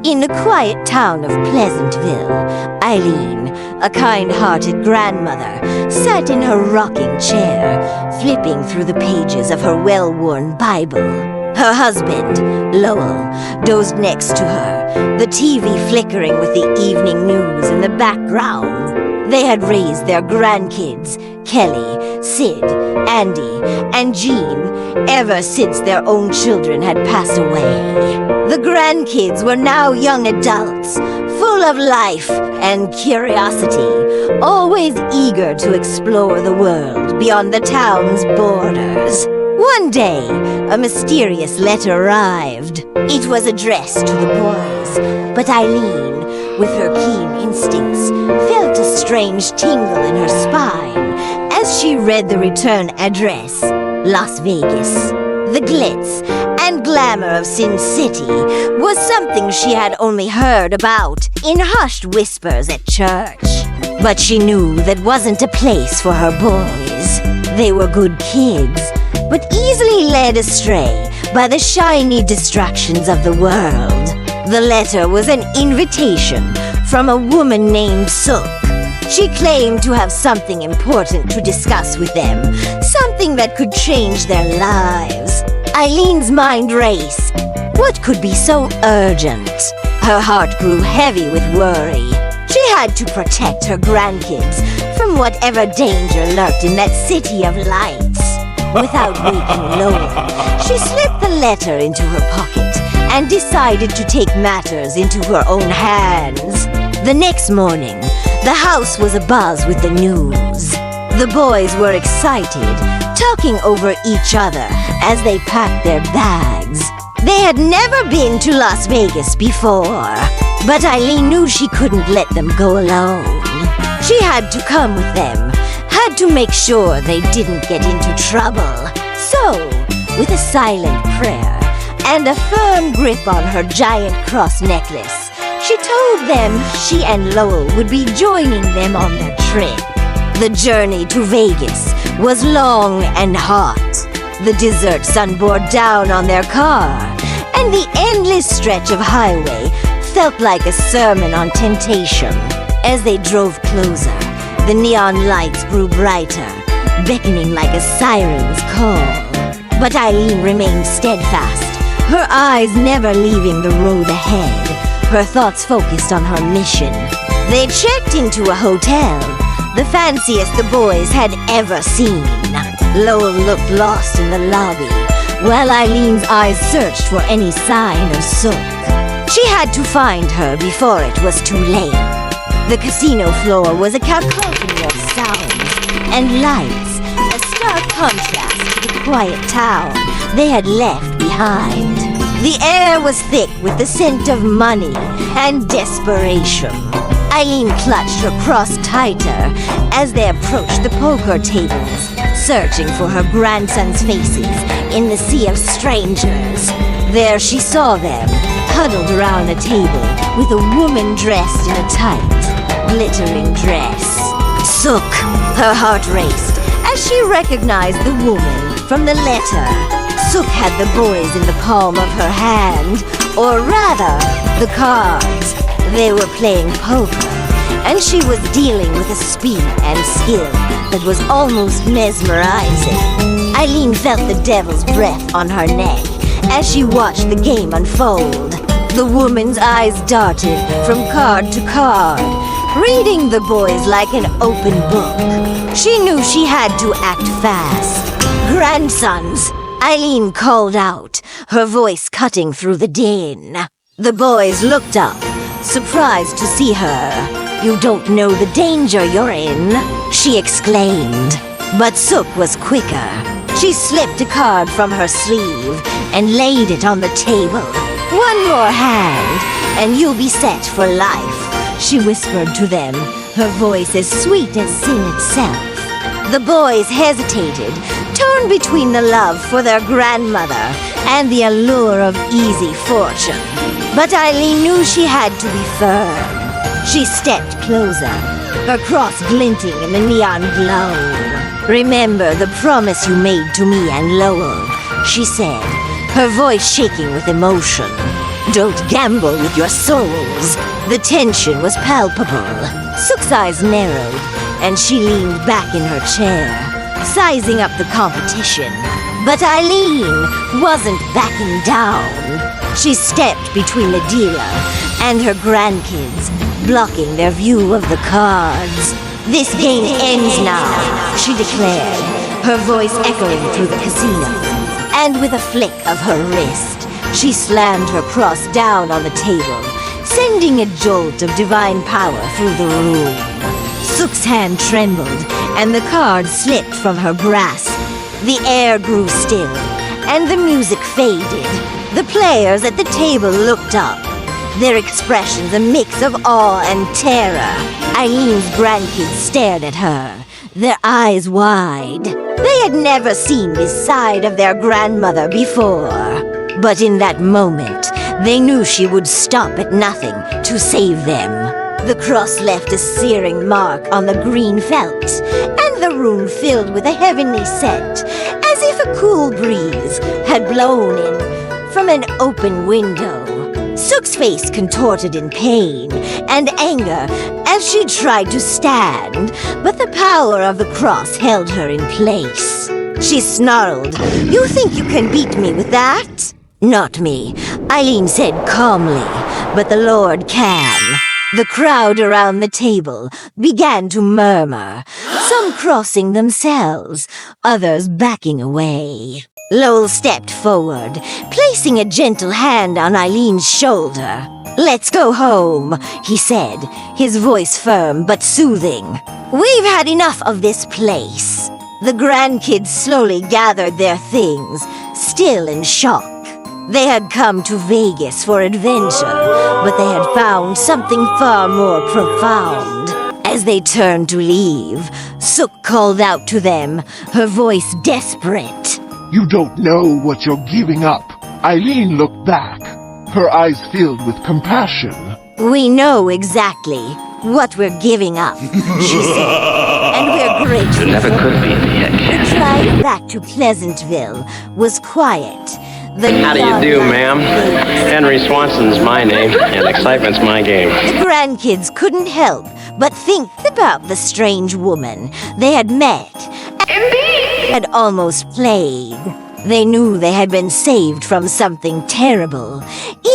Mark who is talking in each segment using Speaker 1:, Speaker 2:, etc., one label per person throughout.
Speaker 1: In the quiet town of Pleasantville, Eileen, a kind-hearted grandmother, sat in her rocking chair, flipping through the pages of her well-worn Bible. Her husband, Lowell, dozed next to her, the TV flickering with the evening news in the background. They had raised their grandkids, Kelly, Sid, Andy, and Jean, ever since their own children had passed away. The grandkids were now young adults, full of life and curiosity, always eager to explore the world beyond the town's borders. One day, a mysterious letter arrived. It was addressed to the boys, but Eileen, with her keen instincts, felt a strange tingle in her spine as she read the return address, Las Vegas. The glitz and glamour of Sin City was something she had only heard about in hushed whispers at church. But she knew that wasn't a place for her boys. They were good kids, but easily led astray by the shiny distractions of the world. The letter was an invitation from a woman named Sook. She claimed to have something important to discuss with them, something that could change their lives. Eileen's mind raced. What could be so urgent? Her heart grew heavy with worry. She had to protect her grandkids from whatever danger lurked in that city of lights. Without waking Lowell, she slipped the letter into her pocket and decided to take matters into her own hands. The next morning, the house was abuzz with the news. The boys were excited, talking over each other as they packed their bags. They had never been to Las Vegas before, but Eileen knew she couldn't let them go alone. She had to come with them, had to make sure they didn't get into trouble. So, with a silent prayer and a firm grip on her giant cross necklace, she told them she and Lowell would be joining them on their trip. The journey to Vegas was long and hot. The desert sun bore down on their car, and the endless stretch of highway felt like a sermon on temptation. As they drove closer, the neon lights grew brighter, beckoning like a siren's call. But Eileen remained steadfast, her eyes never leaving the road ahead, her thoughts focused on her mission. They checked into a hotel, the fanciest the boys had ever seen. Lowell looked lost in the lobby, while Eileen's eyes searched for any sign of Sook. She had to find her before it was too late. The casino floor was a cacophony of sounds and lights, a stark contrast to the quiet town they had left behind. The air was thick with the scent of money and desperation. Eileen clutched her cross tighter as they approached the poker tables, searching for her grandson's faces in the sea of strangers. There she saw them, huddled around a table with a woman dressed in a tight, glittering dress. Sook, her heart raced as she recognized the woman from the letter. Sook had the boys in the palm of her hand, or rather, the cards. They were playing poker, and she was dealing with a speed and skill that was almost mesmerizing. Eileen felt the devil's breath on her neck as she watched the game unfold. The woman's eyes darted from card to card, reading the boys like an open book. She knew she had to act fast. "Grandsons!" Eileen called out, her voice cutting through the din. The boys looked up, surprised to see her. "You don't know the danger you're in," she exclaimed. But Sook was quicker. She slipped a card from her sleeve and laid it on the table. "One more hand, and you'll be set for life," she whispered to them, her voice as sweet as sin itself. The boys hesitated, torn between the love for their grandmother and the allure of easy fortune. But Eileen knew she had to be firm. She stepped closer, her cross glinting in the neon glow. "Remember the promise you made to me and Lowell," she said, her voice shaking with emotion. Don't gamble with your souls. The tension was palpable. Sook's eyes narrowed, and she leaned back in her chair, sizing up the competition. But Eileen wasn't backing down. She stepped between the dealer and her grandkids, blocking their view of the cards. "This game ends now," she declared, her voice echoing through the casino. And with a flick of her wrist, she slammed her cross down on the table, sending a jolt of divine power through the room. Sook's hand trembled, and the card slipped from her grasp. The air grew still, and the music faded. The players at the table looked up, their expressions a mix of awe and terror. Eileen's grandkids stared at her, their eyes wide. They had never seen this side of their grandmother before. But in that moment, they knew she would stop at nothing to save them. The cross left a searing mark on the green felt, and the room filled with a heavenly scent, as if a cool breeze had blown in from an open window. Sook's face contorted in pain and anger as she tried to stand, but the power of the cross held her in place. She snarled, "You think you can beat me with that?" "Not me," Eileen said calmly, "but the Lord can." The crowd around the table began to murmur, some crossing themselves, others backing away. Lowell stepped forward, placing a gentle hand on Eileen's shoulder. "Let's go home," he said, his voice firm but soothing. "We've had enough of this place." The grandkids slowly gathered their things, still in shock. They had come to Vegas for adventure, but they had found something far more profound. As they turned to leave, Sook called out to them, her voice desperate.
Speaker 2: "You don't know what you're giving up." Eileen looked back, her eyes filled with compassion.
Speaker 1: "We know exactly what we're giving up," she said, "and we're grateful."
Speaker 3: It never could be me again.
Speaker 1: The drive back to Pleasantville was quiet.
Speaker 3: How do you do, ma'am? Henry Swanson's my name, and excitement's my game.
Speaker 1: The grandkids couldn't help but think about the strange woman they had met and had almost played. They knew they had been saved from something terrible,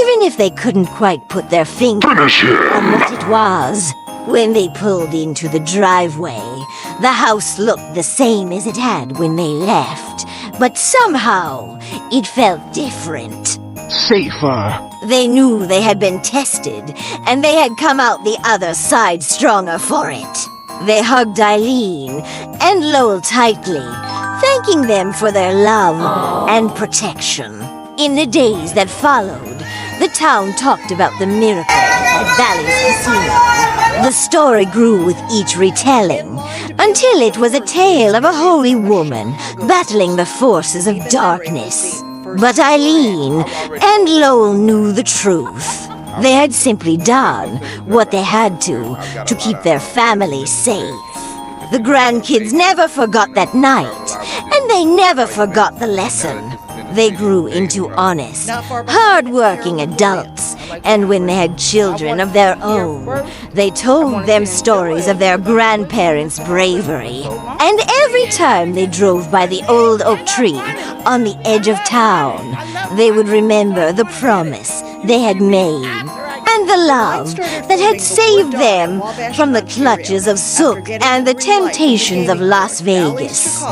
Speaker 1: even if they couldn't quite put their finger on what it was. When they pulled into the driveway, the house looked the same as it had when they left, but somehow it felt different.
Speaker 2: Safer.
Speaker 1: They knew they had been tested, and they had come out the other side stronger for it. They hugged Eileen and Lowell tightly, thanking them for their love and protection. In the days that followed, the town talked about the miracle at Valley's Casino. The story grew with each retelling, until it was a tale of a holy woman battling the forces of darkness. But Eileen and Lowell knew the truth. They had simply done what they had to keep their family safe. The grandkids never forgot that night, and they never forgot the lesson. They grew into honest, hard-working adults, and when they had children of their own, they told them stories of their grandparents' bravery. And every time they drove by the old oak tree on the edge of town, they would remember the promise they had made, and the love that had saved them from the clutches of Sook and the temptations of Las Vegas.